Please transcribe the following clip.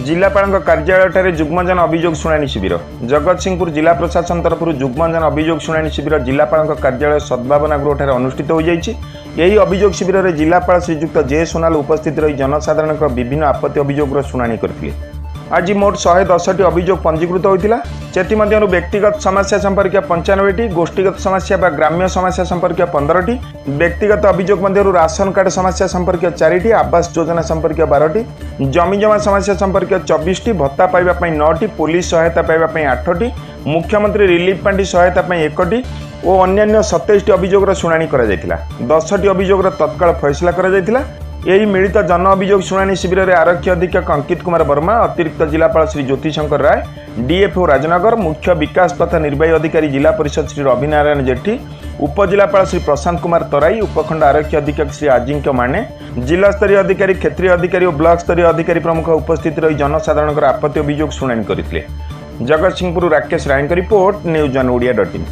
जिलापाल कार्यालय जुग्मजन अभियोग शुणाणी शिविर जगतसिंहपुर जिला प्रशासन तरफ जुग्मजन अभियोग शुणाणी शिविर जिलापाल कार्यालय सद्भावना गृह अनुष्ठित हो यही अभियोग शिविर में जिलापाल श्रीजुक्त जे सोनाल उपस्थित रही जनसाधारण विभिन्न आपत्ति अभियोग शुणाणी करते। आज मोट 110टी अभियोग पंजीकृत होता। से व्यक्तिगत समस्या संपर्क 95टी, गोष्ठीगत समस्या व ग्राम्य समस्या संपर्क 15टी, व्यक्तिगत अभियोग मध्य राशन कार्ड समस्या संपर्क 4टी, आवास योजना संपर्क 12टी, जमीजमा समस्या संपर्क 24टी, भत्ता पाइबा 9टी, पुलिस सहायता पाइबा 8टी, मुख्यमंत्री रिलीफ पांठी सहायता 1टी और अन्य 27टी अभियोग शुणाणी कर 10टी अभियोग तत्काल फैसला कर यही मिलित जन अभियोग शुणाणी शिविर में आरक्षी अधीक्षक अंकित कुमार वर्मा, अतिरिक्त जिलापाल श्री ज्योतिशंकर राय, डीएफओ राजनगर, मुख्य विकास तथा निर्वाही अधिकारी जिला परिषद श्री रविनारायण जेठी, उपजिलापाल श्री प्रशांत कुमार तराई, उपखंड आरक्षी अधीक्षक श्री अजिंक्य माने, जिला स्तरीय अधिकारी, क्षेत्रीय अधिकारी और ब्लॉक स्तरीय अधिकारी प्रमुख उपस्थित रही जनसाधारण आपत्ति अभियोग शुणाणी करते। Jagatsinghpur Rakesh Rai report news on ओडिया.in।